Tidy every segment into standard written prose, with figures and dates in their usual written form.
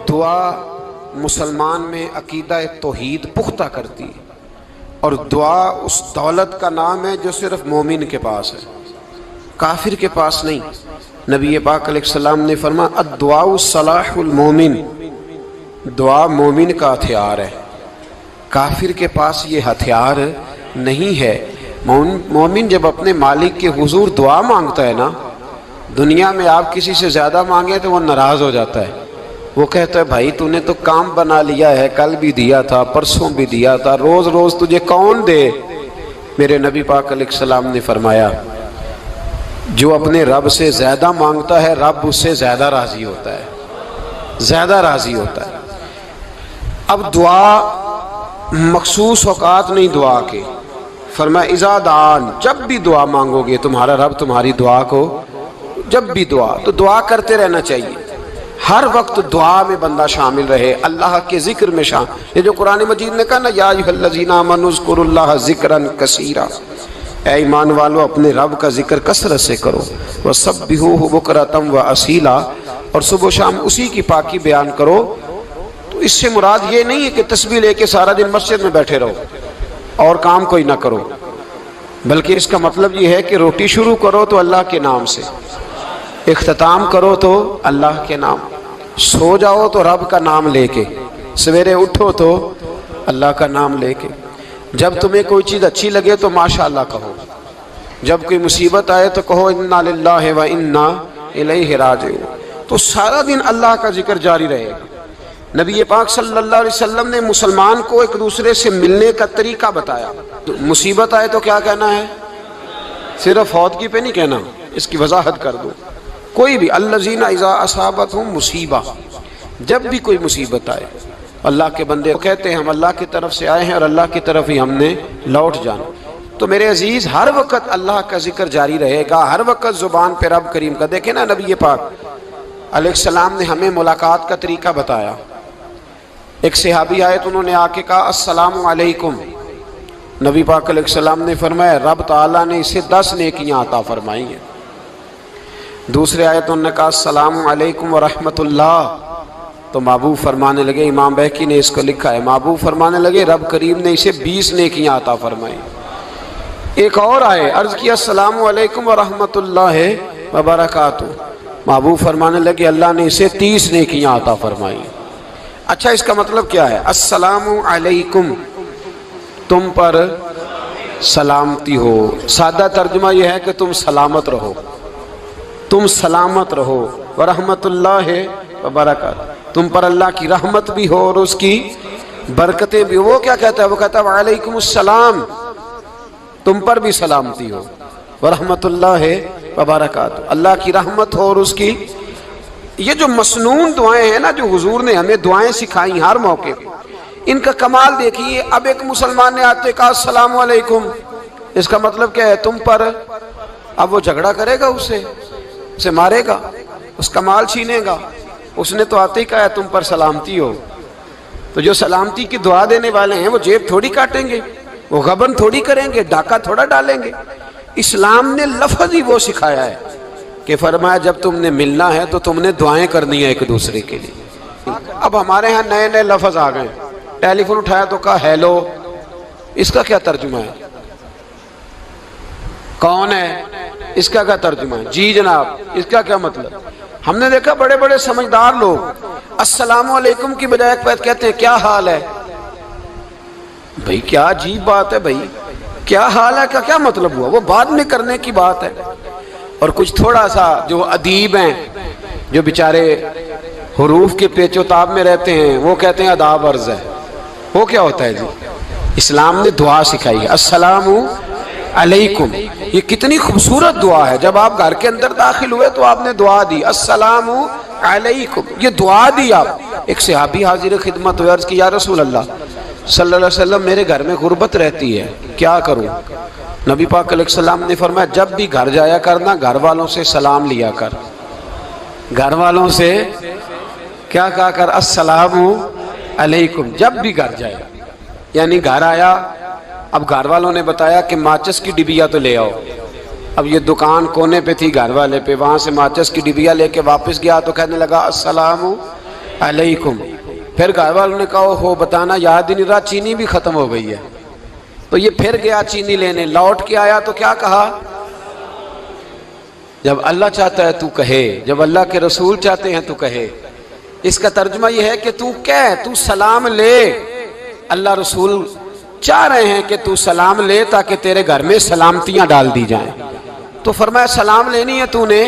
دعا مسلمان میں عقیدہ توحید پختہ کرتی ہے، اور دعا اس دولت کا نام ہے جو صرف مومن کے پاس ہے، کافر کے پاس نہیں۔ نبی پاک علیہ السلام نے فرمایا الدعاء صلاح المومن، دعا مومن کا ہتھیار ہے، کافر کے پاس یہ ہتھیار نہیں ہے۔ مومن جب اپنے مالک کے حضور دعا مانگتا ہے نا، دنیا میں آپ کسی سے زیادہ مانگے تو وہ ناراض ہو جاتا ہے، وہ کہتا ہے بھائی تو نے تو کام بنا لیا ہے، کل بھی دیا تھا، پرسوں بھی دیا تھا، روز روز تجھے کون دے؟ میرے نبی پاک علیہ السلام نے فرمایا جو اپنے رب سے زیادہ مانگتا ہے رب اس سے زیادہ راضی ہوتا ہے، زیادہ راضی ہوتا ہے۔ اب دعا مخصوص اوقات نہیں دعا کے، فرمایا اذا دعان، جب بھی دعا مانگو گے تمہارا رب تمہاری دعا کو، جب بھی دعا تو دعا کرتے رہنا چاہیے، ہر وقت دعا میں بندہ شامل رہے، اللہ کے ذکر میں شامل۔ یہ جو قرآن مجید نے کہا نا یا ایھا الذین آمنوا اذکروا اللہ ذکرا کثیرا، اے ایمان والو اپنے رب کا ذکر کثرت سے کرو، وسبحوہ بکرۃ واصیلا، اور صبح و شام اسی کی پاکی بیان کرو۔ تو اس سے مراد یہ نہیں ہے کہ تسبیح لے کے سارا دن مسجد میں بیٹھے رہو اور کام کوئی نہ کرو، بلکہ اس کا مطلب یہ ہے کہ روٹی شروع کرو تو اللہ کے نام سے، اختتام کرو تو اللہ کے نام، سو جاؤ تو رب کا نام لے کے، سویرے اٹھو تو اللہ کا نام لے کے، جب تمہیں کوئی چیز اچھی لگے تو ماشاءاللہ کہو، جب کوئی مصیبت آئے تو کہو انا للہ و انا الیہ راجعون۔ تو سارا دن اللہ کا ذکر جاری رہے گا۔ نبی پاک صلی اللہ علیہ وسلم نے مسلمان کو ایک دوسرے سے ملنے کا طریقہ بتایا۔ مصیبت آئے تو کیا کہنا ہے؟ صرف فوتگی پہ نہیں کہنا، اس کی وضاحت کر دو۔ کوئی بھی الذین اذا اصابتہم مصیبہ، جب بھی کوئی مصیبت آئے اللہ کے بندے کہتے ہیں ہم اللہ کی طرف سے آئے ہیں اور اللہ کی طرف ہی ہم نے لوٹ جانا۔ تو میرے عزیز ہر وقت اللہ کا ذکر جاری رہے گا، ہر وقت زبان پہ رب کریم کا۔ دیکھیں نا نبی پاک علیہ السلام نے ہمیں ملاقات کا طریقہ بتایا۔ ایک صحابی آئے تو انہوں نے آ کے کہا السلام علیکم، نبی پاک علیہ السلام نے فرمایا رب تعالیٰ نے اسے 10 نیکیاں عطا فرمائی ہیں۔ دوسرے آئے تو انہوں نے کہا السلام علیکم ورحمۃ اللہ، تو محبوب فرمانے لگے، امام بہقی نے اس کو لکھا ہے، محبوب فرمانے لگے رب کریم نے اسے 20 نیکیاں عطا فرمائی۔ ایک اور آئے، عرض کیا السلام علیکم ورحمۃ اللہ وبرکاتہ، محبوب فرمانے لگے اللہ نے اسے 30 نیکیاں عطا فرمائی۔ اچھا اس کا مطلب کیا ہے؟ السلام علیکم، تم پر سلامتی ہو، سادہ ترجمہ یہ ہے کہ تم سلامت رہو، تم سلامت رہو، ورحمۃ اللہ وبرکاتہ، تم پر اللہ کی رحمت بھی ہو اور اس کی برکتیں بھی ہو۔ وہ کیا کہتا ہے؟ وہ کہتا ہے وعلیکم السلام، تم پر بھی سلامتی ہو، ورحمۃ اللہ وبرکاتہ، اللہ کی رحمت ہو اور اس کی۔ یہ جو مسنون دعائیں ہیں نا جو حضور نے ہمیں دعائیں سکھائی ہر موقع پہ، ان کا کمال دیکھیے۔ اب ایک مسلمان نے آتے کہا السلام علیکم، اس کا مطلب کیا ہے؟ تم پر۔ اب وہ جھگڑا کرے گا اسے مارے گا، اس کا مال چھینے گا؟ اس نے تو آتے ہی کہا ہے تم پر سلامتی ہو۔ تو جو سلامتی کی دعا دینے والے ہیں وہ جیب تھوڑی کاٹیں گے، وہ غبن تھوڑی کریں گے، ڈاکہ تھوڑا ڈالیں گے۔ اسلام نے لفظ ہی وہ سکھایا ہے کہ فرمایا جب تم نے ملنا ہے تو تم نے دعائیں کرنی ہیں ایک دوسرے کے لیے۔ اب ہمارے ہاں نئے نئے لفظ آ گئے، ٹیلی فون اٹھایا تو کہا ہیلو، اس کا کیا ترجمہ ہے؟ کون ہے؟ اس کا کیا ترجمہ ہے؟ جی جناب، اس کا کیا مطلب؟ ہم نے دیکھا بڑے بڑے سمجھدار لوگ السلام علیکم کی بجائے کہتے ہیں کیا حال ہے؟ بھئی کیا عجیب بات ہے، بھئی کیا حال ہے کا کیا مطلب ہوا؟ وہ بعد میں کرنے کی بات ہے۔ اور کچھ تھوڑا سا جو ادیب ہیں، جو بیچارے حروف کے پیچ و تاب میں رہتے ہیں، وہ کہتے ہیں آداب عرض ہے۔ وہ کیا ہوتا ہے جی؟ اسلام نے دعا سکھائی ہے السلام علیکم، یہ کتنی خوبصورت دعا ہے۔ جب آپ گھر کے اندر داخل ہوئے تو آپ نے دعا دی السلام علیکم، یہ دعا دی آپ۔ ایک صحابی حاضر خدمت ہوئے، عرض کی یا رسول اللہ صلی اللہ علیہ وسلم میرے گھر میں غربت رہتی ہے، کیا کروں؟ نبی پاک علیہ السلام نے فرمایا جب بھی گھر جایا کرنا گھر والوں سے سلام لیا کر، گھر والوں سے کیا کہا کر؟ السلام علیکم، جب بھی گھر جائے۔ یعنی گھر آیا، اب گھر والوں نے بتایا کہ ماچس کی ڈبیا تو لے آؤ۔ اب یہ دکان کونے پہ تھی گھر والے پہ، وہاں سے ماچس کی ڈبیا لے کے واپس گیا تو کہنے لگا السلام علیکم. پھر گھر والوں نے کہا ہو بتانا یاد ہی نہیں رہا, چینی بھی ختم ہو گئی ہے. تو یہ پھر گیا چینی لینے, لوٹ کے آیا تو کیا کہا؟ جب اللہ چاہتا ہے تو کہے, جب اللہ کے رسول چاہتے ہیں تو کہے. اس کا ترجمہ یہ ہے کہ تو کہہ, تو سلام لے. اللہ رسول چاہ رہے ہیں کہ تو سلام لے تاکہ تیرے گھر میں سلامتیاں ڈال دی جائیں. تو فرمایا سلام لینی ہے تو نے,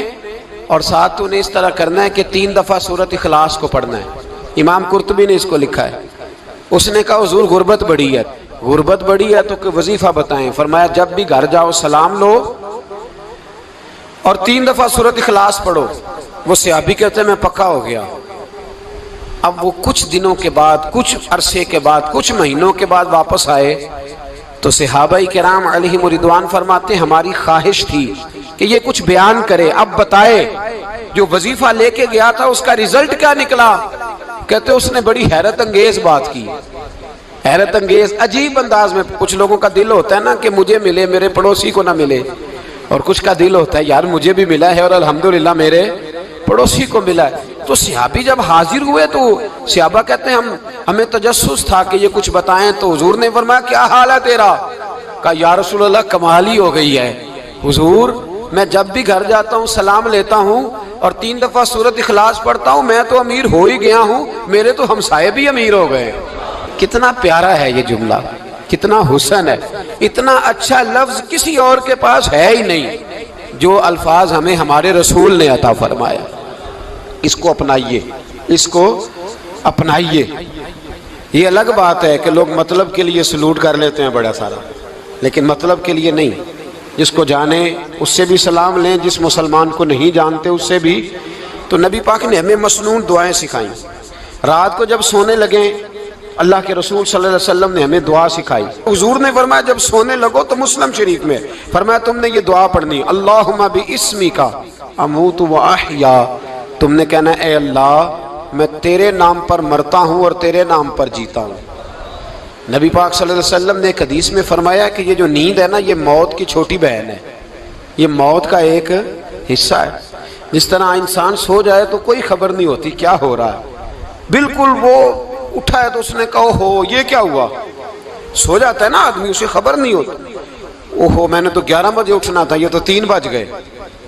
اور ساتھ تو نے اس طرح کرنا ہے کہ 3 دفعہ سورۃ اخلاص کو پڑھنا ہے. امام قرطبی نے اس کو لکھا ہے. اس نے کہا حضور غربت بڑی ہے. غربت بڑی ہے تو کہ وظیفہ بتائیں. فرمایا جب بھی گھر جاؤ سلام لو اور 3 دفعہ سورۃ اخلاص پڑھو. وہ صحابی کہتے ہیں میں پکا ہو گیا. اب وہ کچھ دنوں کے بعد, کچھ عرصے کے بعد, کچھ مہینوں کے بعد واپس آئے تو صحابہ کرام علیہم رضوان فرماتے ہیں ہماری خواہش تھی کہ یہ کچھ بیان کرے, اب بتائے جو وظیفہ لے کے گیا تھا اس کا رزلٹ کیا نکلا. کہتے اس نے بڑی حیرت انگیز بات کی, حیرت انگیز عجیب انداز میں. کچھ لوگوں کا دل ہوتا ہے نا کہ مجھے ملے میرے پڑوسی کو نہ ملے, اور کچھ کا دل ہوتا ہے یار مجھے بھی ملا ہے اور الحمدللہ میرے پڑوسی کو ملا ہے. تو صحابی جب حاضر ہوئے تو صحابہ کہتے ہیں ہمیں تجسس تھا کہ یہ کچھ بتائیں. تو حضور نے فرمایا کیا حال ہے تیرا؟ کہا یا رسول اللہ کمال ہی ہو گئی ہے حضور, میں جب بھی گھر جاتا ہوں سلام لیتا ہوں اور 3 دفعہ سورۃ اخلاص پڑھتا ہوں. میں تو امیر ہو ہی گیا ہوں, میرے تو ہمسائے بھی امیر ہو گئے. کتنا پیارا ہے یہ جملہ, کتنا حسن ہے. اتنا اچھا لفظ کسی اور کے پاس ہے ہی نہیں جو الفاظ ہمیں ہمارے رسول نے عطا فرمایا. اس کو اپنائیے, اس کو اپنائیے. یہ الگ بات ہے کہ لوگ مطلب کے لیے سلوٹ کر لیتے ہیں بڑا سارا, لیکن مطلب کے لیے نہیں. جس کو جانے اس سے بھی سلام لیں, جس مسلمان کو نہیں جانتے اس سے بھی. تو نبی پاک نے ہمیں مسنون دعائیں سکھائیں. رات کو جب سونے لگیں اللہ کے رسول صلی اللہ علیہ وسلم نے ہمیں دعا سکھائی. حضور نے فرمایا جب سونے لگو تو مسلم شریف میں فرمایا تم نے یہ دعا پڑھنی, اللہم باسمک اموت و احیا. تم نے کہنا اے اللہ میں تیرے نام پر مرتا ہوں اور تیرے نام پر جیتا ہوں. نبی پاک صلی اللہ علیہ وسلم نے ایک حدیث میں فرمایا کہ یہ جو نیند ہے نا یہ موت کی چھوٹی بہن ہے, یہ موت کا ایک حصہ ہے. جس طرح انسان سو جائے تو کوئی خبر نہیں ہوتی کیا ہو رہا ہے, بالکل وہ اٹھا ہے تو اس نے کہا ہو یہ کیا ہوا. سو جاتا ہے نا آدمی, اسے خبر نہیں ہوتی. اوہو میں نے تو 11 بجے اٹھنا تھا, یہ تو 3 بج گئے.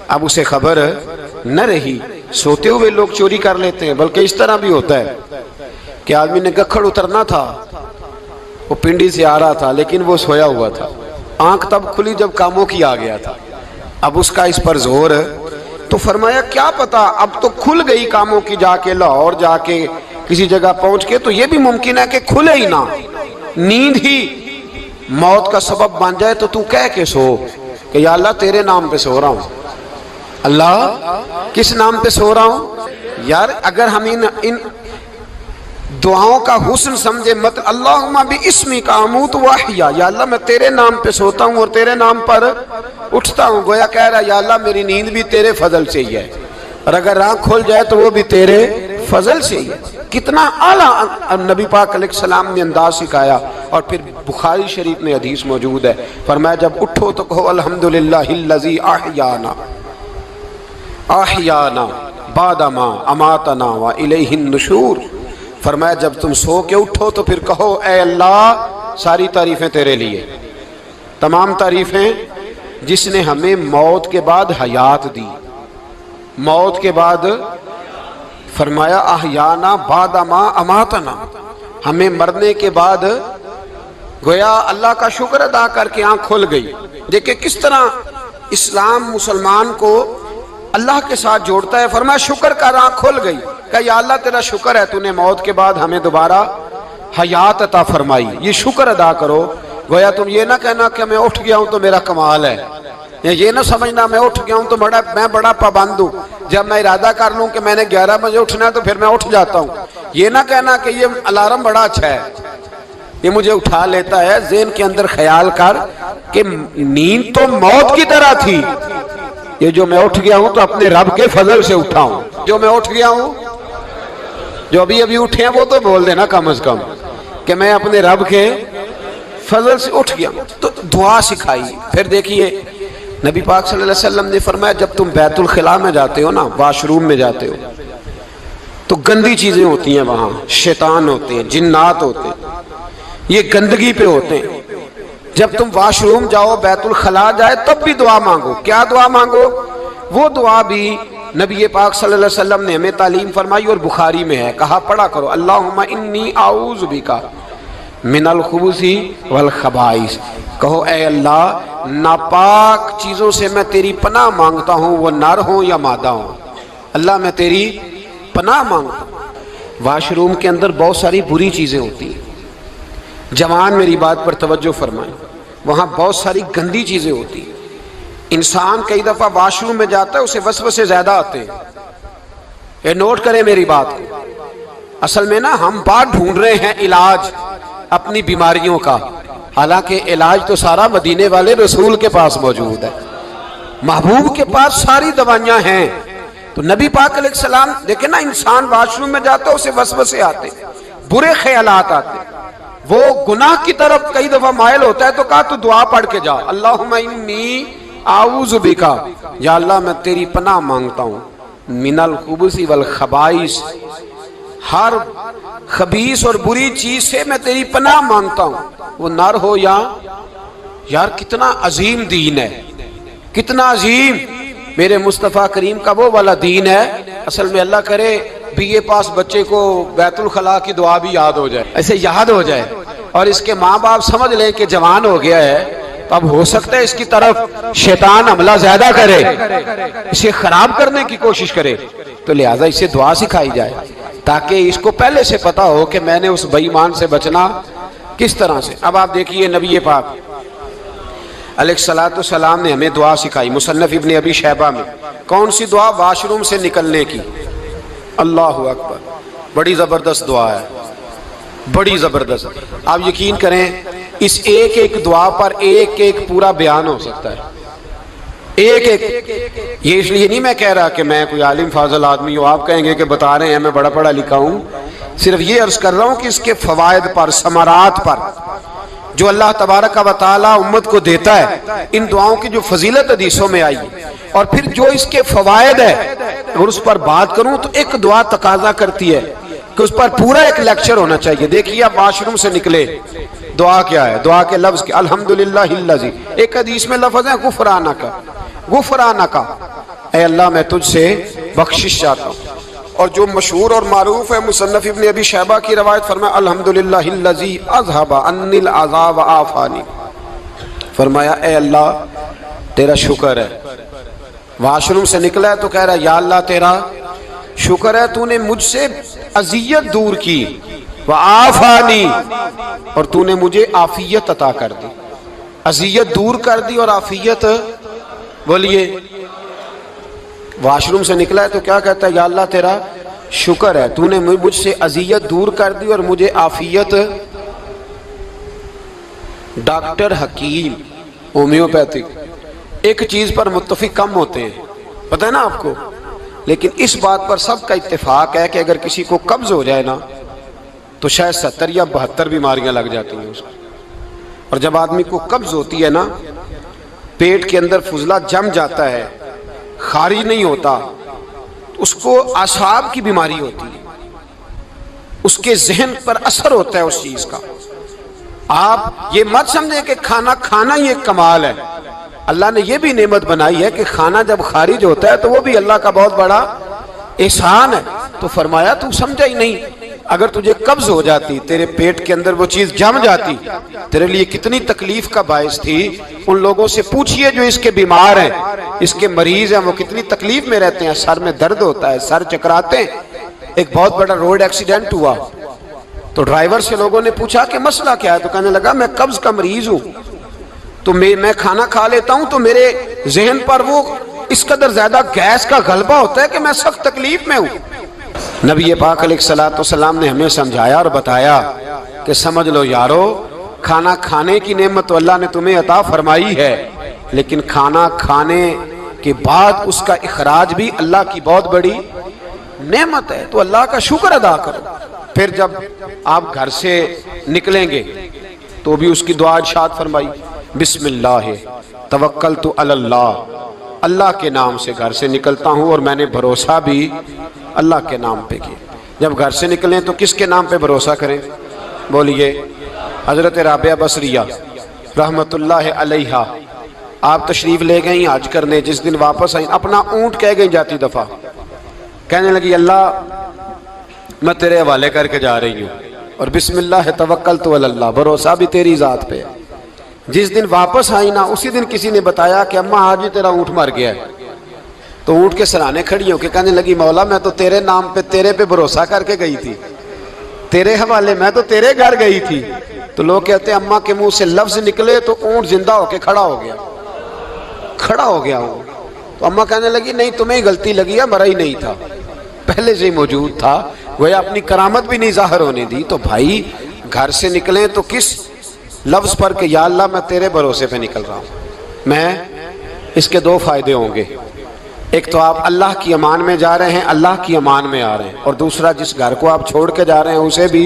اب اسے خبر نہ رہی. سوتے ہوئے لوگ چوری کر لیتے ہیں, بلکہ اس طرح بھی ہوتا ہے کہ آدمی نے گکھڑ اترنا تھا, وہ پنڈی سے آ رہا تھا لیکن وہ سویا ہوا تھا. آنکھ تب کھلی جب کاموں کی آ گیا تھا. اب اس کا اس پر زور, تو فرمایا کیا پتا اب تو کھل گئی کاموں کی, جا کے لاہور جا کے کسی جگہ پہنچ کے, تو یہ بھی ممکن ہے کہ کھلے ہی نہ, نیند ہی موت کا سبب بن جائے. تو کہہ کے سو کہ یا اللہ تیرے نام پہ سو رہا ہوں. اللہ کس نام پہ سو رہا ہوں؟ یار اگر ہم ان دعاؤں کا حسن سمجھے, مت اللہم باسمک اموت و احیا, یا اللہ میں تیرے نام پہ سوتا ہوں اور تیرے نام پر اٹھتا ہوں. گویا کہہ رہا یا اللہ میری نیند بھی تیرے فضل سے ہی ہے, اور اگر آنکھ کھل جائے تو وہ بھی تیرے فضل سے ہی ہے. کتنا اعلیٰ نبی پاک علیہ السلام نے انداز سکھایا. اور پھر بخاری شریف میں حدیث موجود ہے, فرمایا جب اٹھو تو کہو الحمدللہ الذی احیانا احیانا بعد ما اماتنا والیہ النشور. فرمایا جب تم سو کے اٹھو تو پھر کہو اے اللہ ساری تعریفیں تیرے لیے, تمام تعریفیں جس نے ہمیں موت کے بعد حیات دی, موت کے بعد فرمایا احیانا بعد ما اماتنا, ہمیں مرنے کے بعد گویا اللہ کا شکر ادا کر کے آنکھ کھل گئی. دیکھیں کس طرح اسلام مسلمان کو اللہ کے ساتھ جوڑتا ہے. فرمایا شکر کر, آنکھ کھل گئی. کہ یا اللہ تیرا شکر ہے تو نے موت کے بعد ہمیں دوبارہ حیات عطا فرمائی, یہ شکر ادا کرو. گویا تم یہ نہ کہنا کہ میں اٹھ گیا ہوں تو میرا کمال ہے, یہ نہ سمجھنا میں اٹھ گیا ہوں تو میں بڑا پابند ہوں, جب میں ارادہ کر لوں کہ میں نے 11 بجے اٹھنا ہے تو پھر میں اٹھ جاتا ہوں. یہ نہ کہنا کہ یہ الارم بڑا اچھا ہے, یہ مجھے اٹھا لیتا ہے. ذہن کے اندر خیال کر کہ نیند تو موت کی طرح تھی, یہ جو میں اٹھ گیا ہوں تو اپنے رب کے فضل سے اٹھا ہوں. جو میں اٹھ گیا ہوں, جو ابھی اٹھے ہیں وہ تو بول دینا کم از کم کہ میں اپنے رب کے فضل سے اٹھ گیا. تو دعا سکھائی. پھر دیکھیے نبی پاک صلی اللہ علیہ وسلم نے فرمایا جب تم بیت الخلاء میں جاتے ہو نا, واش روم میں جاتے ہو, تو گندی چیزیں ہوتی ہیں وہاں، شیطان ہوتے ہیں، جنات ہوتے ہیں، یہ گندگی پہ ہوتے ہیں۔ جب تم واش روم جاؤ، بیت الخلا جائے، تب بھی دعا مانگو۔ کیا دعا مانگو؟ وہ دعا بھی نبی پاک صلی اللہ علیہ وسلم نے ہمیں تعلیم فرمائی اور بخاری میں ہے، کہا پڑھا کرو اللہم انی اعوذ بک من الخبث والخبائث۔ کہو اے اللہ ناپاک چیزوں سے میں تیری پناہ مانگتا ہوں، وہ نر ہوں یا مادہ ہوں۔ اللہ میں تیری پناہ مانگتا ہوں۔ واش روم کے اندر بہت ساری بری چیزیں ہوتی ہیں، جوان میری بات پر توجہ فرمائیں، وہاں بہت ساری گندی چیزیں ہوتی ہیں۔ انسان کئی دفعہ واش روم میں جاتا ہے، اسے وسوسے زیادہ آتے ہیں، یہ نوٹ کریں میری بات کو۔ اصل میں نا ہم بات ڈھونڈ رہے ہیں علاج اپنی بیماریوں کا، حالانکہ علاج تو سارا مدینے والے رسول کے پاس موجود ہے، محبوب کے پاس ساری دوائیاں ہیں۔ تو نبی پاک علیہ السلام دیکھیں نا، انسان واش روم میں جاتا ہے، اسے وسوسے آتے، برے خیالات آتے، وہ گناہ کی طرف کئی دفعہ مائل ہوتا ہے، تو کہا تو دعا پڑھ کے جا اللہم انی اعوذ بک، یا اللہ میں تیری پناہ مانگتا ہوں من الخبث والخبائث، ہر خبیث اور بری چیز سے میں تیری پناہ مانگتا ہوں، وہ نر ہو یا یار۔ کتنا عظیم دین ہے، کتنا عظیم میرے مصطفیٰ کریم کا وہ والا دین ہے۔ اصل میں اللہ کرے بی اے پاس بچے کو بیت الخلا کی دعا بھی یاد ہو جائے، ایسے یاد ہو جائے، اور اس کے ماں باپ سمجھ لیں کہ جوان ہو گیا ہے، تو اب ہو سکتا ہے اس کی طرف شیطان حملہ زیادہ کرے، اسے خراب کرنے کی کوشش کرے، تو لہٰذا اسے دعا سکھائی جائے تاکہ اس کو پہلے سے پتا ہو کہ میں نے اس بے ایمان سے بچنا کس طرح سے۔ اب آپ دیکھیے نبی پاک علیہ السلام نے ہمیں دعا سکھائی، مصنف ابن ابی شیبہ میں۔ کون سی دعا؟ واش روم سے نکلنے کی۔ اللہ اکبر، بڑی زبردست دعا ہے، بڑی زبردست۔ آپ یقین کریں اس ایک ایک دعا پر ایک ایک پورا بیان ہو سکتا ہے، ایک ایک۔ یہ اس لیے نہیں میں کہہ رہا کہ میں کوئی عالم فاضل آدمی ہوں، آپ کہیں گے کہ بتا رہے ہیں میں بڑا پڑھا لکھا ہوں، صرف یہ عرض کر رہا ہوں کہ اس کے فوائد پر، ثمرات پر جو اللہ تبارک و تعالی امت کو دیتا ہے، ان دعاؤں کی جو فضیلت حدیثوں میں آئی ہے، اور پھر جو اس کے فوائد ہے، اگر اس پر بات کروں تو ایک دعا تقاضا کرتی ہے کہ اس پر پورا ایک لیکچر ہونا چاہیے۔ دیکھیے آپ واش روم سے نکلے، دعا کیا ہے؟ دعا کے لفظ کے الحمدللہ الذی، ایک حدیث میں لفظ ہے غفرانک، غفرانک، اے اللہ میں تجھ سے بخشش چاہتا ہوں۔ اور جو مشہور اور معروف ہے مصنف ابن ابی شیبہ کی روایت، فرمایا الحمدللہ الذی اذھب عنی العذا وعافانی، فرمایا اے اللہ تیرا شکر ہے۔ واش روم سے نکلا ہے تو کہہ رہا ہے یا اللہ تیرا شکر ہے، تو نے مجھ سے اذیت دور کی، وعافانی، اور تو نے مجھے عافیت عطا کر دی، اذیت دور کر دی اور عافیت۔ بولیے، واش روم سے نکلا ہے تو کیا کہتا ہے؟ یا اللہ تیرا شکر ہے، تو نے مجھ سے اذیت دور کر دی اور مجھے عافیت۔ ڈاکٹر، حکیم، ہومیوپیتھک ایک چیز پر متفق کم ہوتے ہیں، پتہ ہے نا آپ کو، لیکن اس بات پر سب کا اتفاق ہے کہ اگر کسی کو قبض ہو جائے نا تو شاید 70 یا 72 بیماریاں لگ جاتی ہیں اس کو۔ اور جب آدمی کو قبض ہوتی ہے نا، پیٹ کے اندر فضلہ جم جاتا ہے، خارج نہیں ہوتا، اس کو اعصاب کی بیماری ہوتی ہے، اس کے ذہن پر اثر ہوتا ہے اس چیز کا۔ آپ یہ مت سمجھیں کہ کھانا کھانا ہی ایک کمال ہے، اللہ نے یہ بھی نعمت بنائی ہے کہ کھانا جب خارج ہوتا ہے تو وہ بھی اللہ کا بہت بڑا احسان ہے۔ تو فرمایا تو سمجھا ہی نہیں، اگر تجھے قبض ہو جاتی، تیرے پیٹ کے اندر وہ چیز جم جاتی، تیرے لیے کتنی تکلیف کا باعث تھی۔ ان لوگوں سے پوچھئے جو اس کے بیمار ہیں، اس کے مریض ہیں، وہ کتنی تکلیف میں رہتے ہیں، سر میں درد ہوتا ہے، سر چکراتے ہیں۔ ایک بہت بڑا روڈ ایکسیڈنٹ ہوا تو ڈرائیور سے لوگوں نے پوچھا کہ مسئلہ کیا ہے، تو کہنے لگا میں قبض کا مریض ہوں، تو میں کھانا کھا لیتا ہوں تو میرے ذہن پر وہ اس قدر زیادہ گیس کا غلبہ ہوتا ہے کہ میں سخت تکلیف میں ہوں۔ نبی پاک علیہ السلام نے ہمیں سمجھایا اور بتایا کہ سمجھ لو یارو، کھانا کھانے کی نعمت تو اللہ نے تمہیں عطا فرمائی ہے، لیکن کھانا کھانے کے بعد اس کا اخراج بھی اللہ کی بہت بڑی نعمت ہے، تو اللہ کا شکر ادا کرو۔ پھر جب آپ گھر سے نکلیں گے تو بھی اس کی دعا ارشاد فرمائی، بسم اللہ توکلت علی اللہ، اللہ کے نام سے گھر سے نکلتا ہوں اور میں نے بھروسہ بھی اللہ کے نام پہ کیا۔ جب گھر سے نکلیں تو کس کے نام پہ بھروسہ کریں؟ بولیے حضرت رابعہ بصریہ رحمت اللہ علیہا، آپ تشریف لے گئیں حج کرنے، جس دن واپس آئیں اپنا اونٹ کہہ گئیں جاتی دفعہ، کہنے لگی اللہ میں تیرے حوالے کر کے جا رہی ہوں، اور بسم اللہ توکلت علی اللہ، بھروسہ بھی تیری ذات پہ۔ جس دن واپس آئی نا اسی دن کسی نے بتایا کہ اماں آج ہی تیرا اونٹ مر گیا ہے، تو اونٹ کے سرانے کھڑی ہو کے کہنے لگی مولا میں تو تیرے نام پہ تیرے پہ بھروسہ کر کے گئی تھی، تیرے حوالے، میں تو تیرے گھر گئی تھی۔ تو لوگ کہتے ہیں اماں کے منہ سے لفظ نکلے تو اونٹ زندہ ہو کے کھڑا ہو گیا، کھڑا ہو گیا اونٹ۔ تو اماں کہنے لگی نہیں تمہیں ہی غلطی لگی ہے، مرا ہی نہیں تھا، پہلے سے ہی موجود تھا، وہ اپنی کرامت بھی نہیں ظاہر ہونے دی۔ تو بھائی گھر سے نکلیں تو کس لفظ پر کہ یا اللہ میں تیرے بھروسے پہ نکل رہا ہوں، میں اس کے دو فائدے ہوں گے، ایک تو آپ اللہ کی امان میں جا رہے ہیں، اللہ کی امان میں آ رہے ہیں، اور دوسرا جس گھر کو آپ چھوڑ کے جا رہے ہیں اسے بھی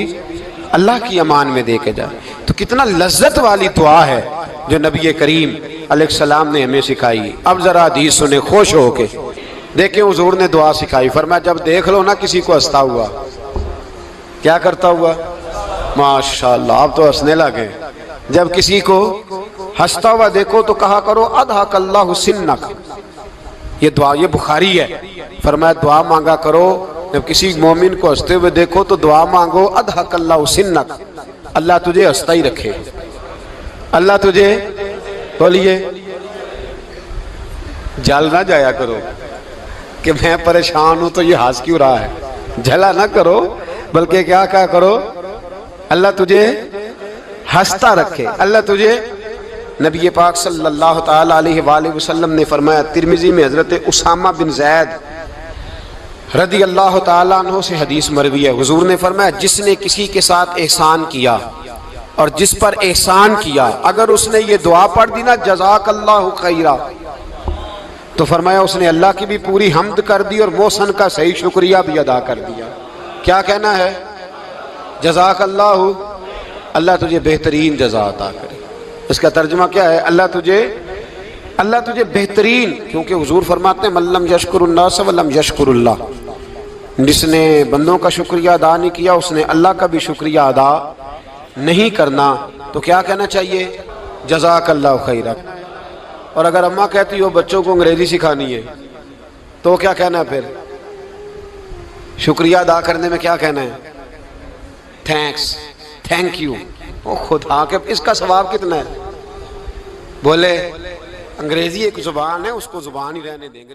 اللہ کی امان میں دے کے جائیں۔ تو کتنا لذت والی دعا ہے جو نبی کریم علیہ السلام نے ہمیں سکھائی۔ اب ذرا حدیث سنیں خوش ہو کے، دیکھیں حضور نے دعا سکھائی، فرمایا جب دیکھ لو نا کسی کو ہنستا ہوا، کیا کرتا ہوا؟ ماشاءاللہ آپ تو ہنسنے لگے۔ جب کسی کو ہنستا ہوا دیکھو تو کہا کرو اضحک اللہ سنک، یہ دعا یہ بخاری ہے، فرمایا دعا مانگا کرو جب کسی مومن کو ہنستے ہوئے دیکھو تو دعا مانگو اضحک اللہ سنک، اللہ تجھے ہنستا ہی رکھے، اللہ تجھے، بولیے جل نہ جایا کرو کہ میں پریشان ہوں تو یہ ہنس کیوں رہا ہے، جھلا نہ کرو، بلکہ کیا کہا کرو اللہ تجھے ہنستا رکھے، اللہ تجھے۔ نبی پاک صلی اللہ تعالی علیہ وآلہ وسلم نے فرمایا، ترمذی میں حضرت اسامہ بن زید رضی اللہ تعالیٰ عنہ سے حدیث مروی ہے، حضور نے فرمایا جس نے کسی کے ساتھ احسان کیا اور جس پر احسان کیا، اگر اس نے یہ دعا پڑھ دی نا جزاک اللہ خیرہ، تو فرمایا اس نے اللہ کی بھی پوری حمد کر دی اور محسن کا صحیح شکریہ بھی ادا کر دیا۔ کیا کہنا ہے؟ جزاک اللہ، اللہ تجھے بہترین جزا عطا کرے۔ اس کا ترجمہ کیا ہے؟ اللہ تجھے بہترین، کیونکہ حضور فرماتے ہیں من لم یشکر الناس ولم یشکر اللہ، جس نے بندوں کا شکریہ ادا نہیں کیا اس نے اللہ کا بھی شکریہ ادا نہیں کرنا۔ تو کیا کہنا چاہیے؟ جزاک اللہ خیرہ۔ اور اگر اماں کہتی ہو بچوں کو انگریزی سکھانی ہے تو کیا کہنا ہے پھر؟ شکریہ ادا کرنے میں کیا کہنا ہے؟ Thanks, thank you. او خدا کے اس کا ثواب کتنا ہے؟ بولے انگریزی ایک زبان ہے، اس کو زبان ہی رہنے دیں گے۔